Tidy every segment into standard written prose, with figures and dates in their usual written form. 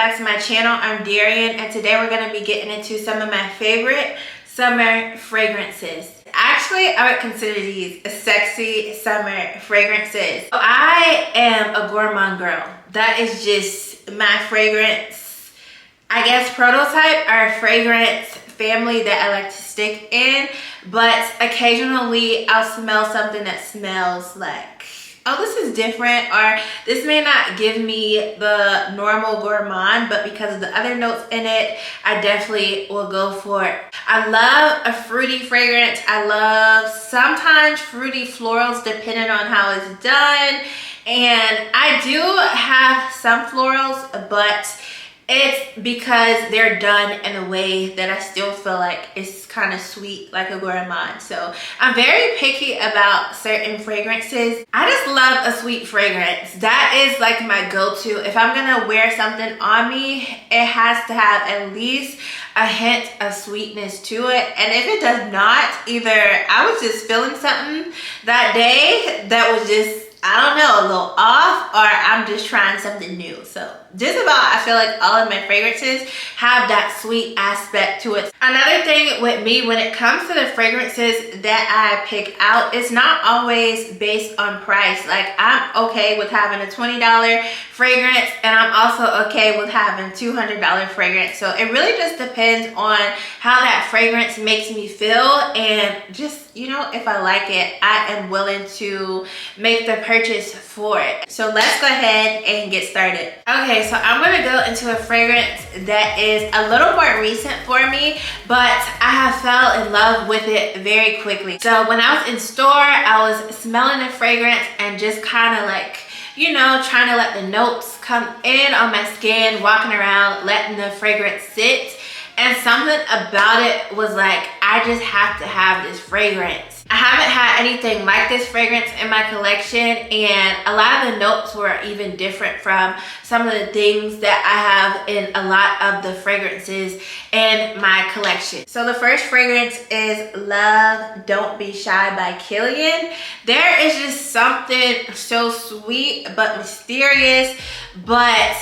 back to my channel. I'm Darian, and today we're going to be getting into some of my favorite summer fragrances. Actually, I would consider these sexy summer fragrances. I am a gourmand girl. That is just my fragrance, I guess, prototype or fragrance family that I like to stick in. But occasionally I'll smell something that smells like, oh, this is different, or this may not give me the normal gourmand, but because of the other notes in it, I definitely will go for it. I love a fruity fragrance. I love sometimes fruity florals depending on how it's done. And I do have some florals, but it's because they're done in a way that I still feel like it's kind of sweet, like a gourmand. So I'm very picky about certain fragrances. I just love a sweet fragrance. That is like my go-to. If I'm gonna wear something on me, it has to have at least a hint of sweetness to it. And if it does not, either I was just feeling something that day that was just, I don't know, a little off, or I'm just trying something new. So just about, I feel like all of my fragrances have that sweet aspect to it. Another thing with me when it comes to the fragrances that I pick out, it's not always based on price. Like, I'm okay with having a $20 fragrance, and I'm also okay with having $200 fragrance. So it really just depends on how that fragrance makes me feel, and just, you know, if I like it, I am willing to make the purchase for it. So let's go ahead and get started. Okay, so I'm gonna go into a fragrance that is a little more recent for me, but I have fell in love with it very quickly. So when I was in store, I was smelling the fragrance and just kind of like, you know, trying to let the notes come in on my skin, walking around, letting the fragrance sit. And something about it was like, I just have to have this fragrance. I haven't had anything like this fragrance in my collection, and a lot of the notes were even different from some of the things that I have in a lot of the fragrances in my collection. So the first fragrance is Love Don't Be Shy by Killian. There is just something so sweet but mysterious, but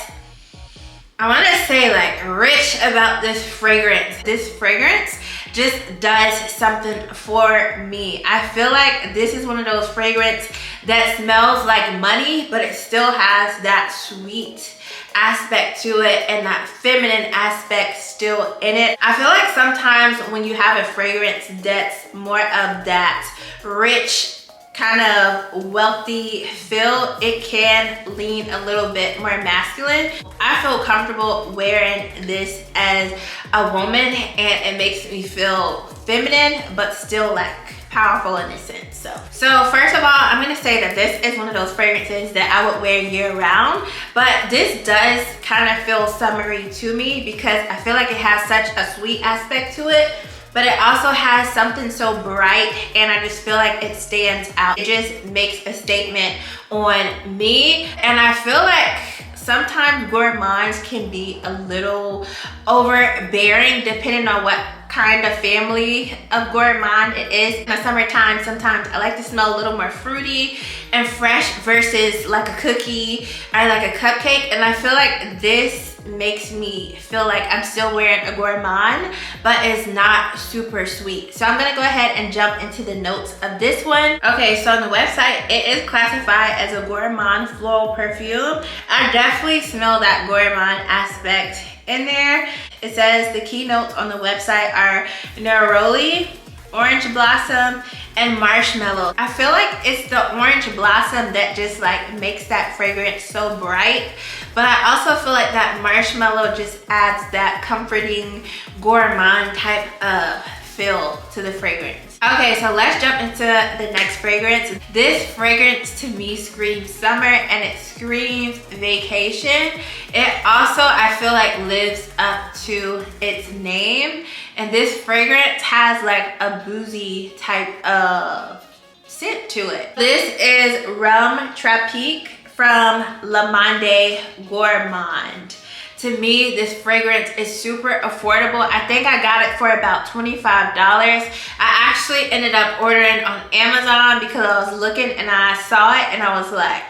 I want to say like rich about this fragrance. This fragrance just does something for me. I feel like this is one of those fragrances that smells like money, but it still has that sweet aspect to it and that feminine aspect still in it. I feel like sometimes when you have a fragrance that's more of that rich, kind of wealthy feel, it can lean a little bit more masculine. I feel comfortable wearing this as a woman, and it makes me feel feminine but still like powerful in a sense. So first of all, I'm gonna say that this is one of those fragrances that I would wear year round, but this does kind of feel summery to me because I feel like it has such a sweet aspect to it, but it also has something so bright, and I just feel like it stands out. It just makes a statement on me, and I feel like sometimes gourmands can be a little overbearing depending on what kind of family of gourmand it is. In the summertime, sometimes I like to smell a little more fruity and fresh versus like a cookie or like a cupcake, and I feel like this makes me feel like I'm still wearing a gourmand, but it's not super sweet. So I'm gonna go ahead and jump into the notes of this one. Okay, so on the website, it is classified as a gourmand floral perfume. I definitely smell that gourmand aspect in there. It says the key notes on the website are neroli, orange blossom, and marshmallow. I feel like it's the orange blossom that just like makes that fragrance so bright, but I also feel like that marshmallow just adds that comforting gourmand type of feel to the fragrance. Okay, so let's jump into the next fragrance. This fragrance to me screams summer, and it screams vacation. It also, I feel like, lives up to its name, and this fragrance has like a boozy type of scent to it. This is Rum Trapique from Le Monde Gourmand. To me, this fragrance is super affordable. I think I got it for about $25. I actually ended up ordering on Amazon because I was looking and I saw it and I was like,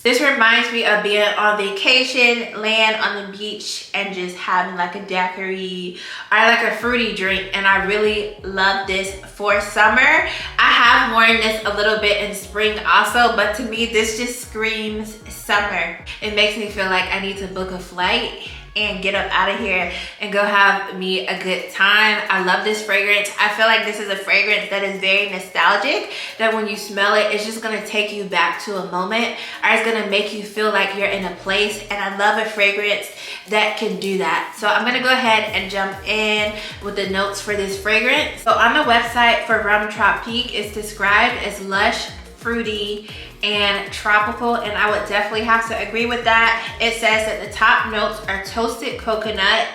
This reminds me of being on vacation, laying on the beach, and just having like a daiquiri or like a fruity drink. And I really love this for summer. I have worn this a little bit in spring also, but to me, this just screams summer. It makes me feel like I need to book a flight and get up out of here and go have me a good time. I love this fragrance. I feel like this is a fragrance that is very nostalgic, that when you smell it, it's just gonna take you back to a moment, or it's gonna make you feel like you're in a place. And I love a fragrance that can do that. So I'm gonna go ahead and jump in with the notes for this fragrance. So on the website for Rum Tropique, it's described as lush, fruity, and tropical, and I would definitely have to agree with that. It says that the top notes are toasted coconut,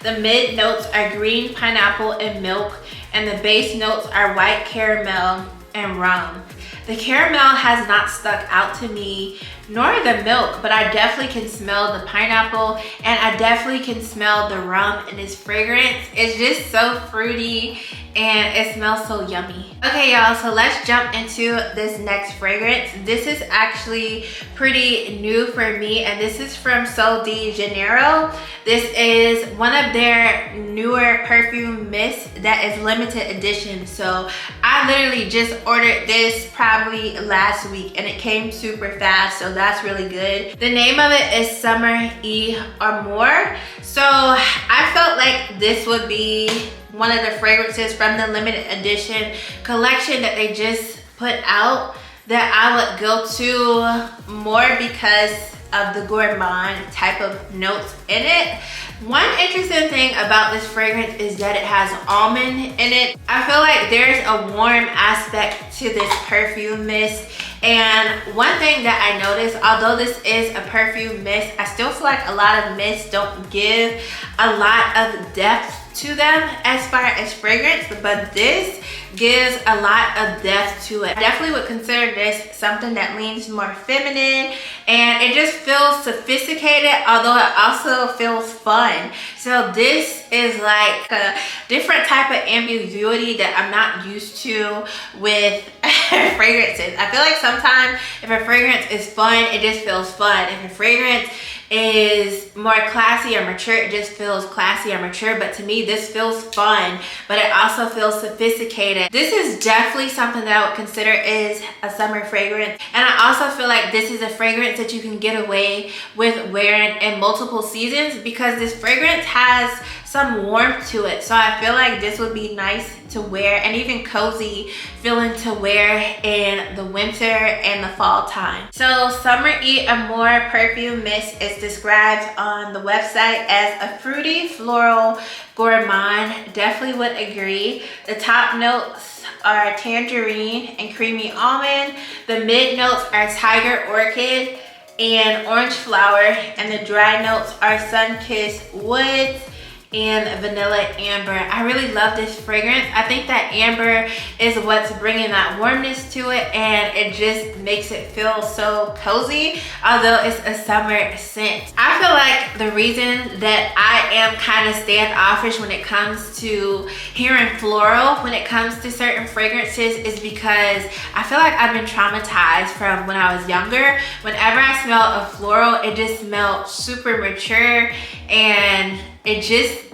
the mid notes are green pineapple and milk, and the base notes are white caramel and rum. The caramel has not stuck out to me, nor the milk, but I definitely can smell the pineapple, and I definitely can smell the rum in this fragrance. It's just so fruity and it smells so yummy. Okay, y'all, so let's jump into this next fragrance. This is actually pretty new for me, and this is from Sol de Janeiro. This is one of their newer perfume mists that is limited edition. So I literally just ordered this probably last week, and it came super fast, so that's really good. The name of it is Summer y Amor. So I felt like this would be one of the fragrances from the limited edition collection that they just put out that I would go to more because of the gourmand type of notes in it. One interesting thing about this fragrance is that it has almond in it. I feel like there's a warm aspect to this perfume mist. And one thing that I noticed, although this is a perfume mist, I still feel like a lot of mists don't give a lot of depth to them as far as fragrance, but this gives a lot of depth to it. I definitely would consider this something that leans more feminine, and it just feels sophisticated, although it also feels fun. So this is like a different type of ambiguity that I'm not used to with fragrances. I feel like sometimes if a fragrance is fun, it just feels fun. If a fragrance is more classy or mature, it just feels classy or mature. But to me, this feels fun, but it also feels sophisticated. This is definitely something that I would consider is a summer fragrance. And I also feel like this is a fragrance that you can get away with wearing in multiple seasons, because this fragrance has some warmth to it. So I feel like this would be nice to wear, and even cozy feeling to wear in the winter and the fall time. So Summer y Amor perfume mist is described on the website as a fruity floral gourmand. Definitely would agree. The top notes are tangerine and creamy almond. The mid notes are tiger orchid and orange flower, and the dry notes are sun-kissed woods and vanilla amber. I really love this fragrance. I think that amber is what's bringing that warmness to it, and it just makes it feel so cozy, although it's a summer scent. I feel like the reason that I am kind of standoffish when it comes to hearing floral, when it comes to certain fragrances, is because I feel like I've been traumatized from when I was younger. Whenever I smell a floral, it just smelled super mature, and it just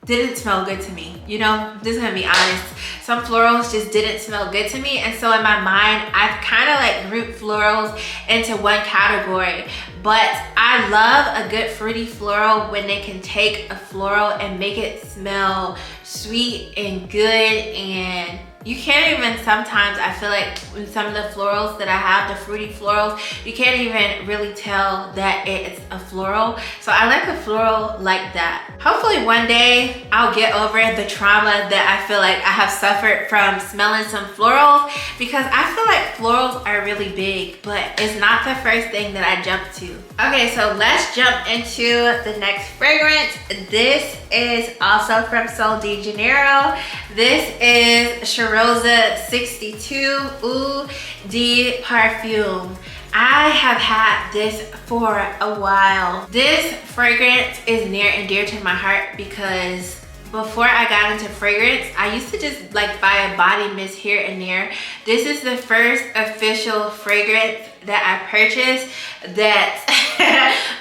didn't smell good to me. You know, just gonna be honest. Some florals just didn't smell good to me, and so in my mind, I've kind of like grouped florals into one category. But I love a good fruity floral when they can take a floral and make it smell sweet and good, and you can't even, sometimes I feel like in some of the florals that I have, the fruity florals, you can't even really tell that it's a floral. So I like a floral like that. Hopefully one day I'll get over the trauma that I feel like I have suffered from smelling some florals, because I feel like florals are really big, but it's not the first thing that I jump to. Okay, so let's jump into the next fragrance. This is also from Sol de Janeiro. This is Rosa 62 Eau de Parfum. I have had this for a while. This fragrance is near and dear to my heart because before I got into fragrance, I used to just like buy a body mist here and there. This is the first official fragrance that I purchased that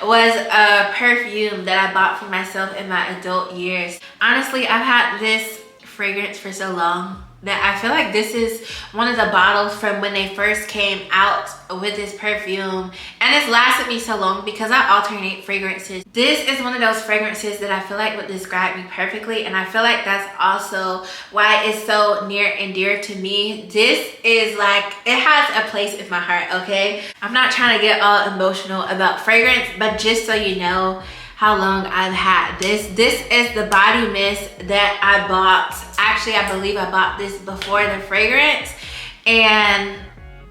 was a perfume that I bought for myself in my adult years. Honestly, I've had this fragrance for so long that I feel like this is one of the bottles from when they first came out with this perfume, and it's lasted me so long because I alternate fragrances. This is one of those fragrances that I feel like would describe me perfectly, and I feel like that's also why it's so near and dear to me. This is like, it has a place in my heart, okay? I'm not trying to get all emotional about fragrance, but just so you know how long I've had this. This is the body mist that I bought. Actually, I believe I bought this before the fragrance, and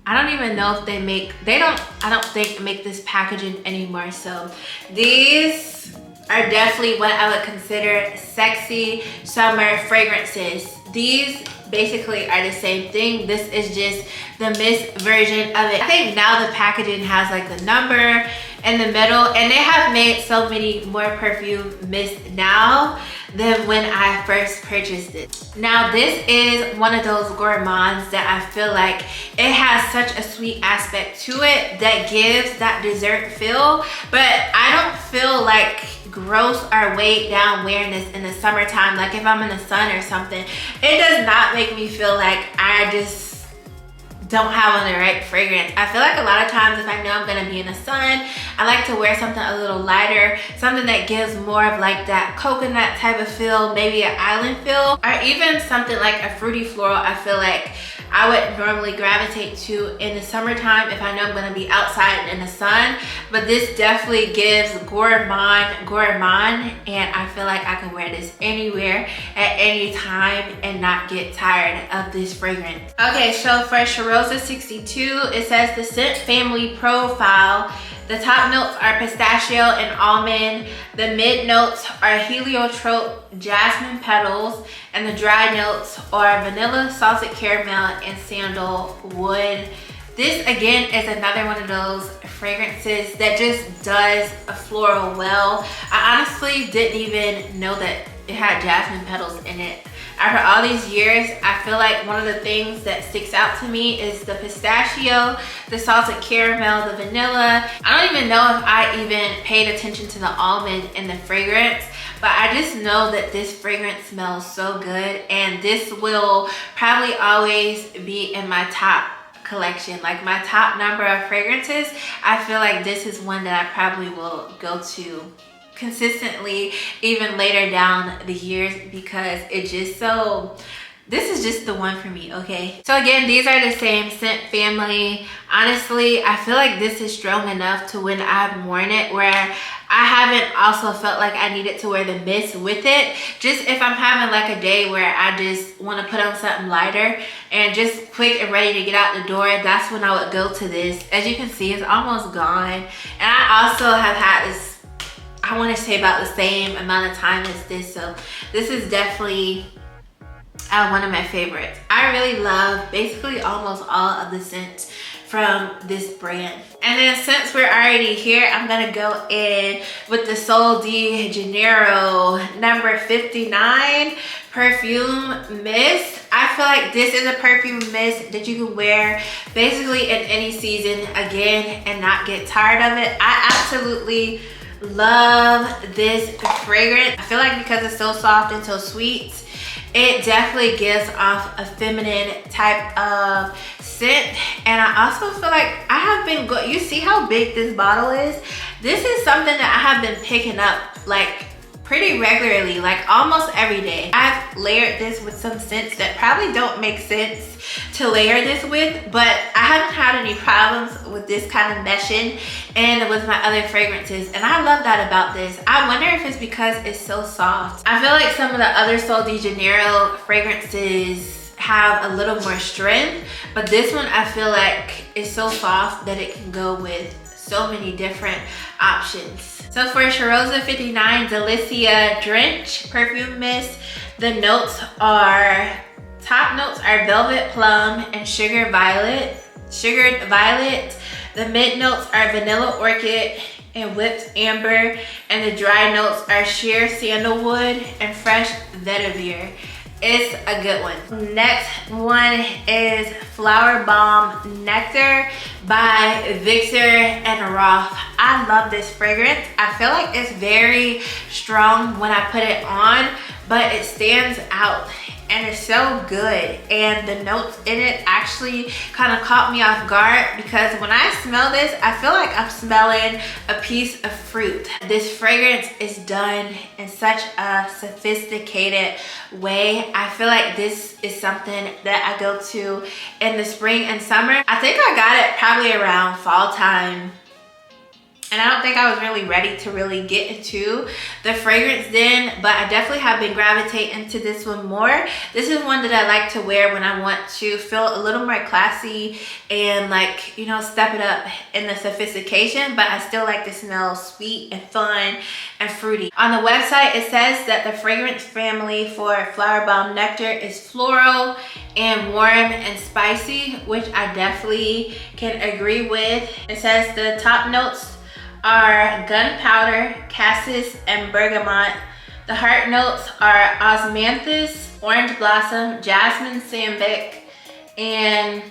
I don't even know if they make, I don't think make this packaging anymore. So these are definitely what I would consider sexy summer fragrances. These basically are the same thing. This is just the mist version of it. I think now the packaging has like the number in the middle, and they have made so many more perfume mists now than when I first purchased it. Now this is one of those gourmands that I feel like it has such a sweet aspect to it that gives that dessert feel, but I don't feel like gross or weighed down wearing this in the summertime. Like if I'm in the sun or something, it does not make me feel like I just don't have on the right fragrance. I feel like a lot of times if I know I'm gonna be in the sun, I like to wear something a little lighter, something that gives more of like that coconut type of feel, maybe an island feel, or even something like a fruity floral. I feel like I would normally gravitate to in the summertime if I know I'm gonna be outside in the sun, but this definitely gives gourmand, and I feel like I can wear this anywhere at any time and not get tired of this fragrance. Okay, so for Charosa 62, it says the scent family profile. The top notes are pistachio and almond. The mid notes are heliotrope, jasmine petals, and the dry notes are vanilla, salted caramel, and sandalwood. This again is another one of those fragrances that just does a floral well. I honestly didn't even know that it had jasmine petals in it. After all these years, I feel like one of the things that sticks out to me is the pistachio, the salted caramel, the vanilla. I don't even know if I even paid attention to the almond in the fragrance, but I just know that this fragrance smells so good, and this will probably always be in my top collection, like my top number of fragrances. I feel like this is one that I probably will go to consistently even later down the years because it just so, this is just the one for me, okay? So again, these are the same scent family. Honestly, I feel like this is strong enough to when I've worn it where I haven't also felt like I needed to wear the mist with it. Just if I'm having like a day where I just want to put on something lighter and just quick and ready to get out the door, that's when I would go to this. As you can see, it's almost gone. And I also have had this, I want to say about the same amount of time as this, so this is definitely one of my favorites. I really love basically almost all of the scents from this brand. And then since we're already here, I'm gonna go in with the Sol de Janeiro number 59 perfume mist. I feel like this is a perfume mist that you can wear basically in any season again and not get tired of it. I absolutely love this fragrance. I feel like because it's so soft and so sweet, it definitely gives off a feminine type of scent. And I also feel like I have been you see how big this bottle is? This is something that I have been picking up like pretty regularly, like almost every day. I've layered this with some scents that probably don't make sense to layer this with, but I haven't had any problems with this kind of meshing and with my other fragrances, and I love that about this. I wonder if it's because it's so soft. I feel like some of the other Sol de Janeiro fragrances have a little more strength, but this one I feel like is so soft that it can go with so many different options. So for Charosa 59 Delicia Drench Perfume Mist, the notes are, top notes are velvet plum and sugared violet. The mid notes are vanilla orchid and whipped amber, and the dry notes are sheer sandalwood and fresh vetiver. It's a good one. Next one is Flower Bomb Nectar by Victor and Roth. I love this fragrance. I feel like it's very strong when I put it on, but it stands out and it's so good. And the notes in it actually kind of caught me off guard, because when I smell this, I feel like I'm smelling a piece of fruit. This fragrance is done in such a sophisticated way. I feel like this is something that I go to in the spring and summer. I think I got it probably around fall time, and I don't think I was really ready to really get into the fragrance then, but I definitely have been gravitating into this one more. This is one that I like to wear when I want to feel a little more classy and, like, you know, step it up in the sophistication, but I still like to smell sweet and fun and fruity. On the website, it says that the fragrance family for Flower Bomb Nectar is floral and warm and spicy, which I definitely can agree with. It says the top notes are gunpowder, cassis, and bergamot. The heart notes are osmanthus, orange blossom, jasmine, sambic, and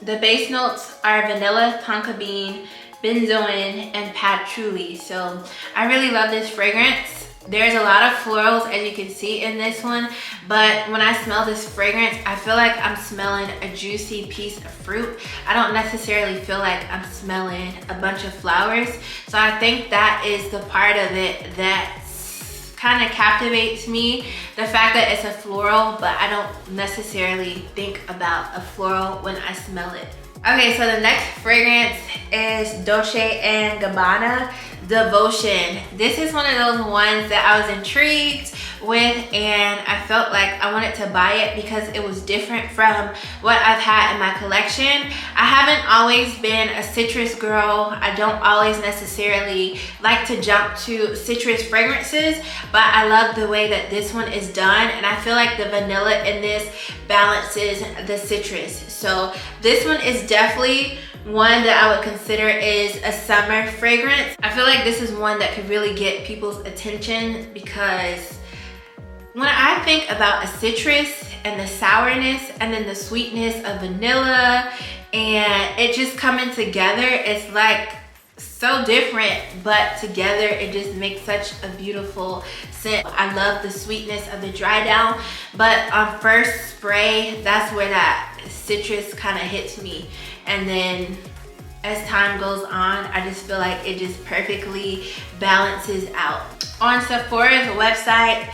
the base notes are vanilla, tonka bean, benzoin, and patchouli. So I really love this fragrance. There's a lot of florals, as you can see in this one, but when I smell this fragrance, I feel like I'm smelling a juicy piece of fruit. I don't necessarily feel like I'm smelling a bunch of flowers. So I think that is the part of it that kind of captivates me, the fact that it's a floral, but I don't necessarily think about a floral when I smell it. Okay, so the next fragrance is Dolce & Gabbana Devotion. This is one of those ones that I was intrigued with, and I felt like I wanted to buy it because it was different from what I've had in my collection. I haven't always been a citrus girl. I don't always necessarily like to jump to citrus fragrances, but I love the way that this one is done, and I feel like the vanilla in this balances the citrus. So this one is definitely one that I would consider is a summer fragrance. I feel like this is one that could really get people's attention, because when I think about a citrus and the sourness and then the sweetness of vanilla and it just coming together, it's like so different, but together it just makes such a beautiful scent. I love the sweetness of the dry down, but on first spray, that's where that citrus kind of hits me. And then as time goes on, I just feel like it just perfectly balances out. On Sephora's website,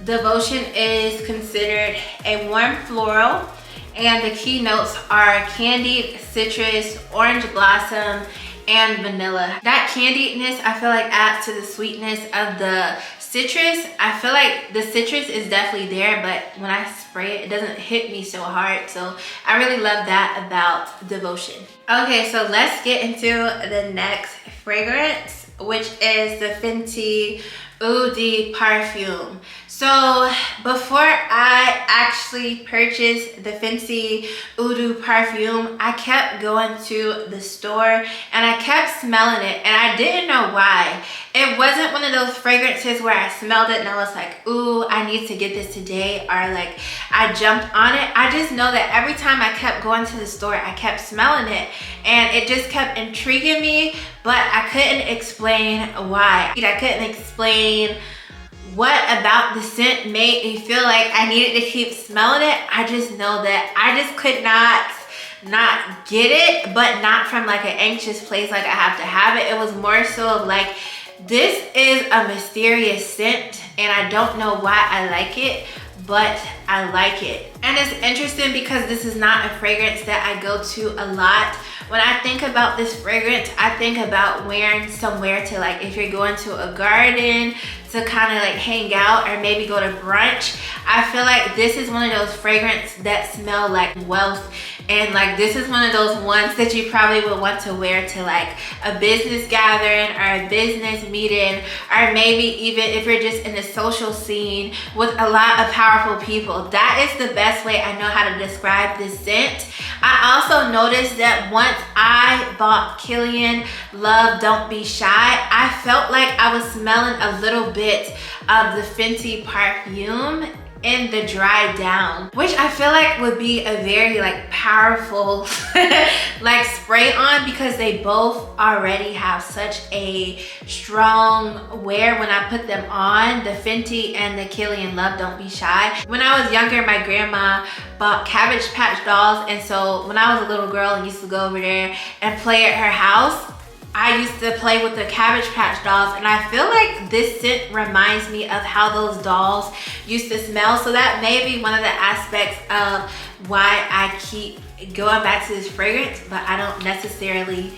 Devotion is considered a warm floral, and the key notes are candied citrus, orange blossom, and vanilla. That candiedness, I feel like, adds to the sweetness of the citrus. I feel like the citrus is definitely there, but when I spray it, it doesn't hit me so hard. So I really love that about Devotion. Okay, so let's get into the next fragrance, which is the Fenty Eau de Parfum. So before I actually purchased the Fenty Eau de Parfum, I kept going to the store and I kept smelling it, and I didn't know why. It wasn't one of those fragrances where I smelled it and I was like, ooh, I need to get this today, or like I jumped on it. I just know that every time I kept going to the store, I kept smelling it, and it just kept intriguing me, but I couldn't explain why. I couldn't explain what about the scent made me feel like I needed to keep smelling it. I just know that I just could not get it, but not from like an anxious place like I have to have it. It was more so of like, this is a mysterious scent and I don't know why I like it, but I like it. And it's interesting because this is not a fragrance that I go to a lot. When I think about this fragrance, I think about wearing somewhere to, like, if you're going to a garden to kind of like hang out or maybe go to brunch. I feel like this is one of those fragrances that smell like wealth, and like this is one of those ones that you probably would want to wear to like a business gathering or a business meeting, or maybe even if you're just in the social scene with a lot of powerful people. That is the best best way I know how to describe this scent. I also noticed that once I bought Killian Love Don't Be Shy, I felt like I was smelling a little bit of the Fenty perfume in the dry down, which I feel like would be a very like powerful like spray on, because they both already have such a strong wear when I put them on, the Fenty and the Killian Love Don't Be Shy. When I was younger, my grandma bought Cabbage Patch dolls, and so when I was a little girl and used to go over there and play at her house, I used to play with the Cabbage Patch dolls, and I feel like this scent reminds me of how those dolls used to smell. So that may be one of the aspects of why I keep going back to this fragrance, but I don't necessarily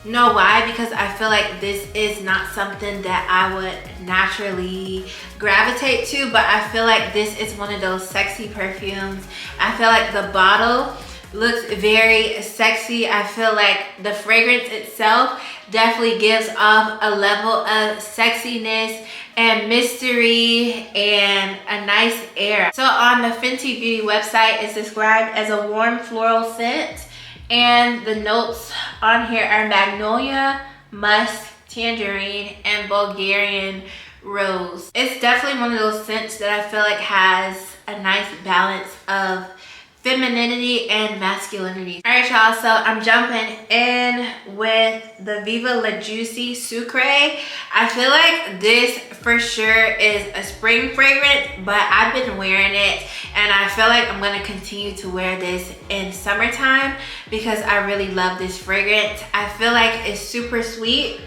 know why, because I feel like this is not something that I would naturally gravitate to, but I feel like this is one of those sexy perfumes. I feel like the bottle looks very sexy. I feel like the fragrance itself definitely gives off a level of sexiness and mystery and a nice air. So on the Fenty Beauty website, it's described as a warm floral scent, and the notes on here are magnolia, musk, tangerine, and Bulgarian rose. It's definitely one of those scents that I feel like has a nice balance of femininity and masculinity. All right, y'all, so I'm jumping in with the Viva La Juicy Sucre. I feel like this for sure is a spring fragrance, but I've been wearing it, and I feel like I'm gonna continue to wear this in summertime because I really love this fragrance. I feel like it's super sweet,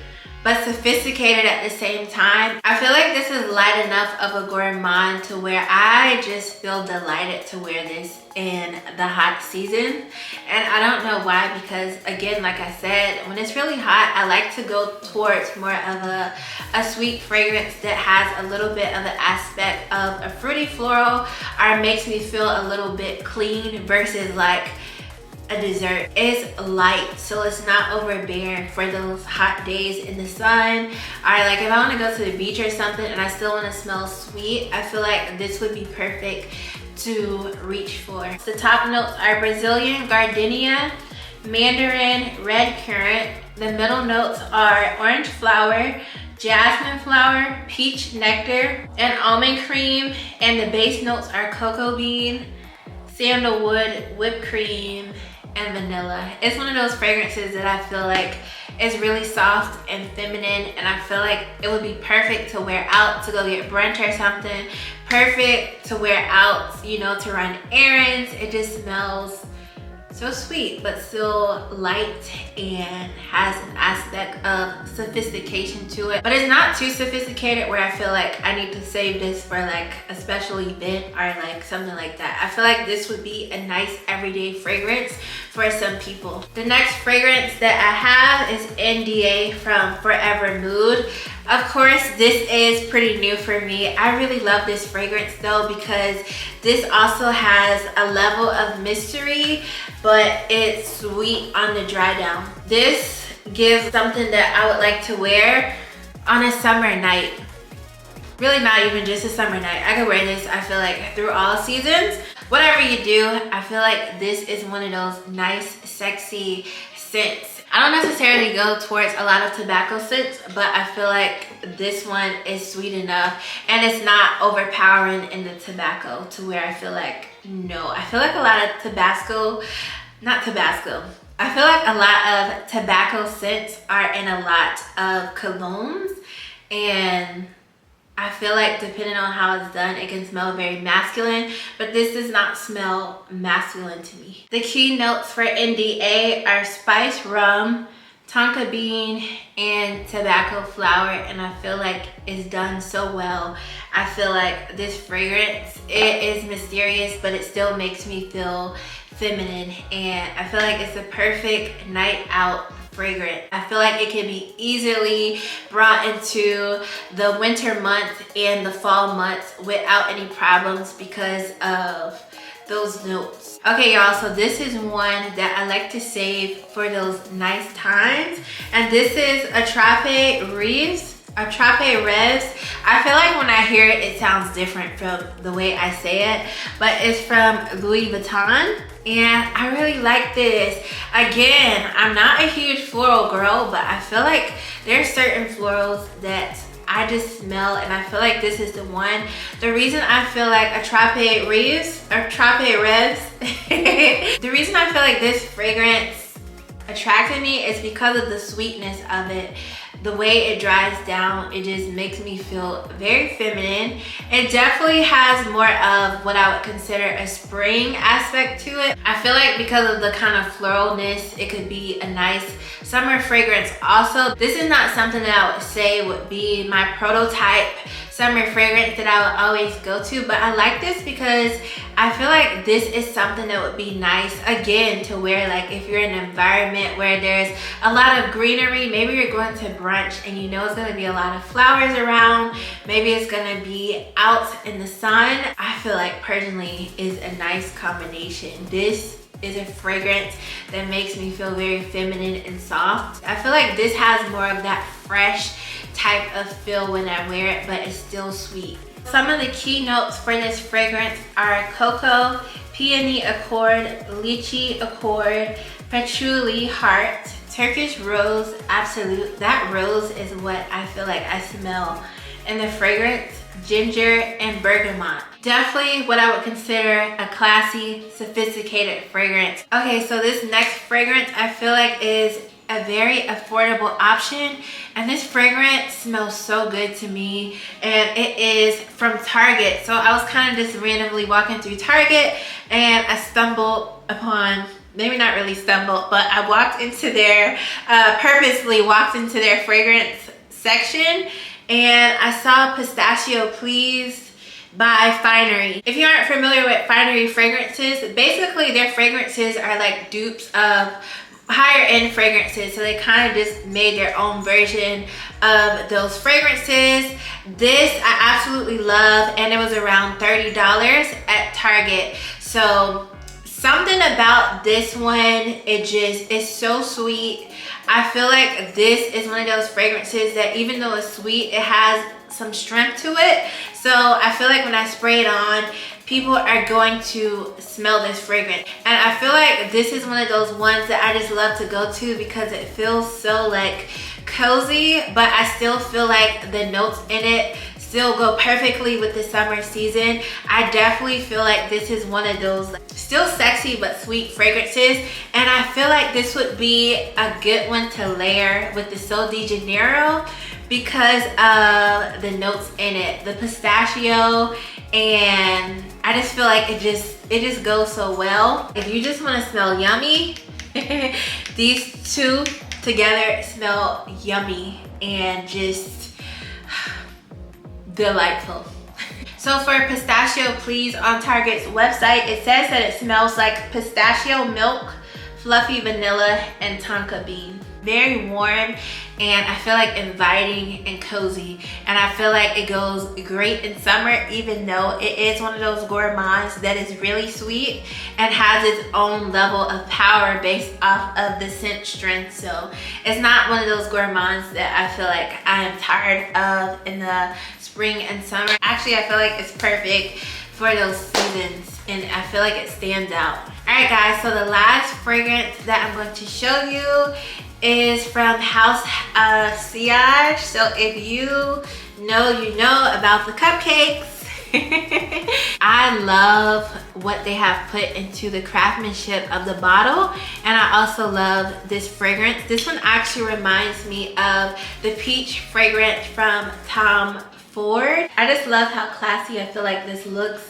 but sophisticated at the same time. I feel like this is light enough of a gourmand to where I just feel delighted to wear this in the hot season. And I don't know why, because again, like I said, when it's really hot, I like to go towards more of a sweet fragrance that has a little bit of the aspect of a fruity floral, or makes me feel a little bit clean versus like a dessert. It's light, so it's not overbearing for those hot days in the sun. Or like if I want to go to the beach or something and I still want to smell sweet, I feel like this would be perfect to reach for. The top notes are Brazilian gardenia, mandarin, red currant. The middle notes are orange flower, jasmine flower, peach nectar, and almond cream. And the base notes are cocoa bean, sandalwood, whipped cream, and vanilla. It's one of those fragrances that I feel like is really soft and feminine, and I feel like it would be perfect to wear out to go get brunch or something. Perfect to wear out, you know, to run errands. It just smells so sweet, but still light and has an aspect of sophistication to it. But it's not too sophisticated where I feel like I need to save this for like a special event or like something like that. I feel like this would be a nice everyday fragrance for some people. The next fragrance that I have is NDA from Forever Mood. Of course, this is pretty new for me. I really love this fragrance though, because this also has a level of mystery, but it's sweet on the dry down. This gives something that I would like to wear on a summer night. Really not even just a summer night. I could wear this, I feel like, through all seasons. Whatever you do, I feel like this is one of those nice, sexy scents. I don't necessarily go towards a lot of tobacco scents, but I feel like this one is sweet enough and it's not overpowering in the tobacco to where I feel like, no. I feel like a lot of I feel like a lot of tobacco scents are in a lot of colognes, and I feel like depending on how it's done, it can smell very masculine, but this does not smell masculine to me. The key notes for NDA are spice rum, tonka bean, and tobacco flower, and I feel like it's done so well. I feel like this fragrance, it is mysterious, but it still makes me feel feminine, and I feel like it's a perfect night out fragrance. I feel like it can be easily brought into the winter months and the fall months without any problems because of those notes. Okay, y'all, so this is one that I like to save for those nice times, and this is Atrape Reeves. Atrape Revs. I feel like when I hear it, it sounds different from the way I say it, but it's from Louis Vuitton, and I really like this. Again, I'm not a huge floral girl, but I feel like there's certain florals that I just smell, and I feel like this is the one. The reason I feel like Atrape Revs, the reason I feel like this fragrance attracted me is because of the sweetness of it. The way it dries down, it just makes me feel very feminine. It definitely has more of what I would consider a spring aspect to it. I feel like because of the kind of floralness, it could be a nice summer fragrance also. This is not something that I would say would be my prototype summer fragrance that I would always go to, but I like this because I feel like this is something that would be nice, again, to wear like if you're in an environment where there's a lot of greenery. Maybe you're going to brunch and you know it's going to be a lot of flowers around. Maybe it's going to be out in the sun. I feel like personally is a nice combination. This is a fragrance that makes me feel very feminine and soft. I feel like this has more of that fresh type of feel when I wear it, but it's still sweet. Some of the key notes for this fragrance are cocoa, peony accord, lychee accord, patchouli heart, Turkish rose absolute. That rose is what I feel like I smell in the fragrance, ginger and bergamot. Definitely what I would consider a classy, sophisticated fragrance. Okay, so this next fragrance I feel like is a very affordable option, and this fragrance smells so good to me, and it is from Target. So I was kind of just randomly walking through Target and I stumbled upon, maybe not really stumbled, but I walked into their, purposely walked into their fragrance section, and I saw Pistachio Please by Finery. If you aren't familiar with Finery fragrances, basically their fragrances are like dupes of higher end fragrances, so they kind of just made their own version of those fragrances. This I absolutely love, and it was around $30 at Target. So something about this one, it just is so sweet. I feel like this is one of those fragrances that even though it's sweet, it has some strength to it. So I feel like when I spray it on, people are going to smell this fragrance. And I feel like this is one of those ones that I just love to go to because it feels so like cozy, but I still feel like the notes in it still go perfectly with the summer season. I definitely feel like this is one of those still sexy but sweet fragrances, and I feel like this would be a good one to layer with the Sol de Janeiro because of the notes in it, the pistachio, and I just feel like it just goes so well. If you just want to smell yummy, these two together smell yummy and just delightful. So for Pistachio Please on Target's website, it says that it smells like pistachio milk, fluffy vanilla, and tonka bean. Very warm, and I feel like inviting and cozy, and I feel like it goes great in summer, even though it is one of those gourmands that is really sweet and has its own level of power based off of the scent strength. So it's not one of those gourmands that I feel like I am tired of in the spring and summer. Actually, I feel like it's perfect for those seasons, and I feel like it stands out. All right guys, so the last fragrance that I'm going to show you is from House of Sillage. So if you know about the cupcakes. I love what they have put into the craftsmanship of the bottle, and I also love this fragrance. This one actually reminds me of the peach fragrance from Tom Ford. I just love how classy I feel like this looks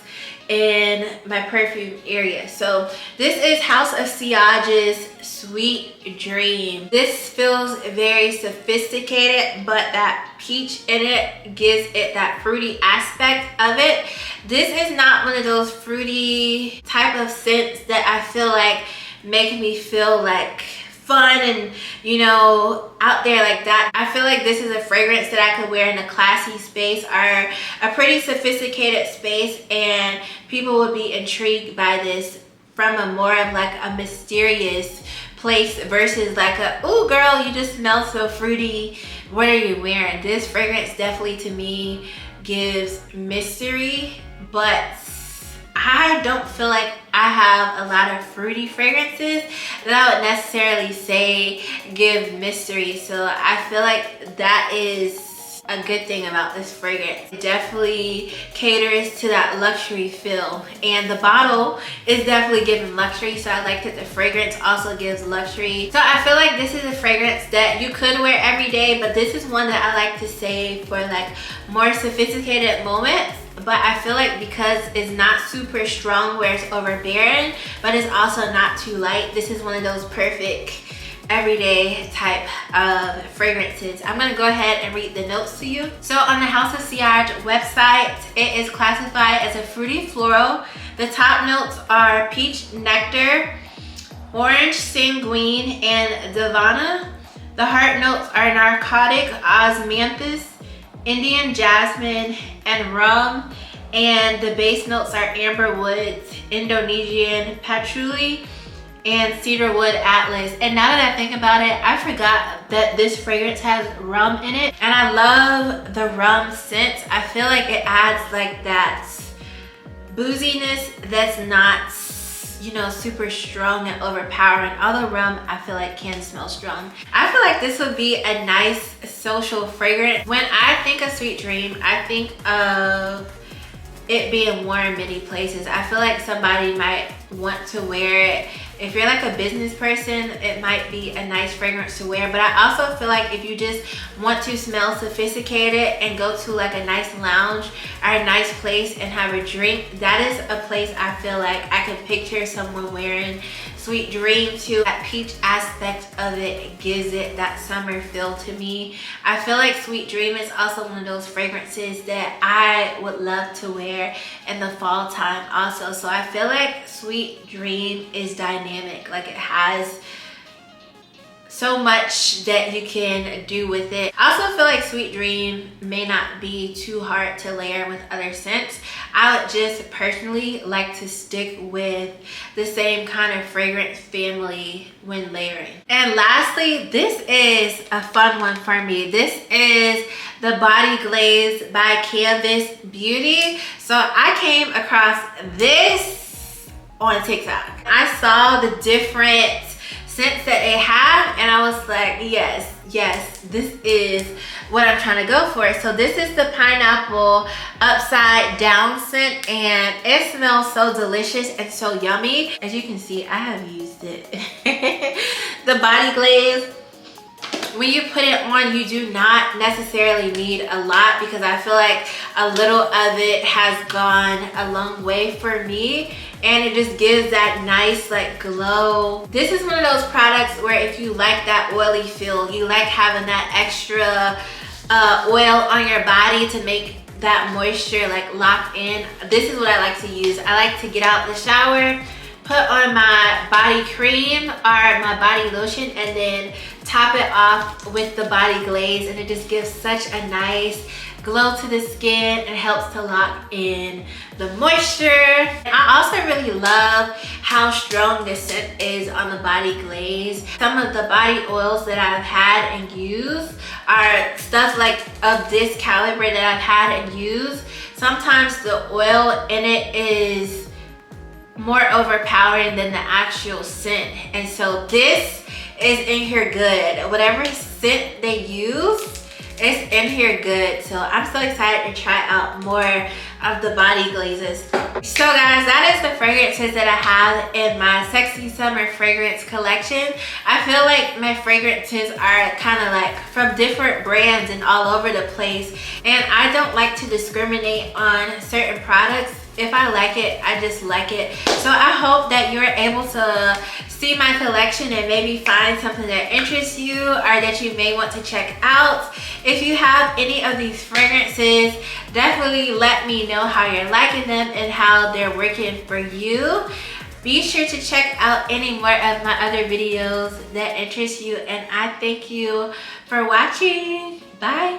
in my perfume area. So this is House of Sillage's Sweet Dream. This feels very sophisticated, but that peach in it gives it that fruity aspect of it. This is not one of those fruity type of scents that I feel like make me feel like fun and, you know, out there like that. I feel like this is a fragrance that I could wear in a classy space or a pretty sophisticated space, and people would be intrigued by this from a more of like a mysterious place versus like a, ooh girl, you just smell so fruity what are you wearing? This fragrance definitely to me gives mystery, but I don't feel like I have a lot of fruity fragrances that I would necessarily say give mystery. So I feel like that is a good thing about this fragrance. It definitely caters to that luxury feel, and the bottle is definitely giving luxury, so I like that the fragrance also gives luxury. So I feel like this is a fragrance that you could wear every day, but this is one that I like to save for like more sophisticated moments. But I feel like because it's not super strong where it's overbearing, but it's also not too light, this is one of those perfect everyday type of fragrances. I'm gonna go ahead and read the notes to you. So on the House of Sillage website, it is classified as a fruity floral. The top notes are peach nectar, orange sanguine, and divana. The heart notes are narcotic osmanthus, Indian jasmine, and rum. And the base notes are amber woods, Indonesian patchouli, and cedarwood atlas. And now that I think about it, I forgot that this fragrance has rum in it, and I love the rum scent. I feel like it adds like that booziness that's not, you know, super strong and overpowering. Although rum, I feel like can smell strong. I feel like this would be a nice social fragrance. When I think of Sweet Dream, I think of it being worn in many places. I feel like somebody might want to wear it. If you're like a business person, it might be a nice fragrance to wear. But I also feel like if you just want to smell sophisticated and go to like a nice lounge or a nice place and have a drink, that is a place I feel like I could picture someone wearing Sweet Dream to. That peach aspect of it gives it that summer feel to me. I feel like Sweet Dream is also one of those fragrances that I would love to wear in the fall time also. So I feel like Sweet Dream is dynamic. Like, it has so much that you can do with it. I also feel like Sweet Dream may not be too hard to layer with other scents. I would just personally like to stick with the same kind of fragrance family when layering. And lastly, this is a fun one for me. This is the Body Glaze by Canvas Beauty. So I came across this on TikTok. I saw the different scents that they have, and I was like, yes, this is what I'm trying to go for. So this is the pineapple upside down scent, and it smells so delicious and so yummy. As you can see, I have used it. The Body Glaze, when you put it on, you do not necessarily need a lot, because I feel like a little of it has gone a long way for me, and it just gives that nice like glow. This is one of those products where if you like that oily feel, you like having that extra oil on your body to make that moisture like lock in, this is what I like to use. I like to get out the shower, put on my body cream or my body lotion, and then top it off with the Body Glaze, and it just gives such a nice glow to the skin. It helps to lock in the moisture. And I also really love how strong the scent is on the Body Glaze. Some of the body oils that I've had and used are stuff like of this caliber that I've had and used. Sometimes the oil in it is more overpowering than the actual scent, and so this is in here good. Whatever scent they use, it's in here good. So I'm so excited to try out more of the Body Glazes. So guys, that is the fragrances that I have in my Sexy Summer Fragrance collection. I feel like my fragrances are kind of like from different brands and all over the place, and I don't like to discriminate on certain products. If I like it, I just like it. So I hope that you're able to see my collection and maybe find something that interests you or that you may want to check out. If you have any of these fragrances, definitely let me know how you're liking them and how they're working for you. Be sure to check out any more of my other videos that interest you, and I thank you for watching. Bye.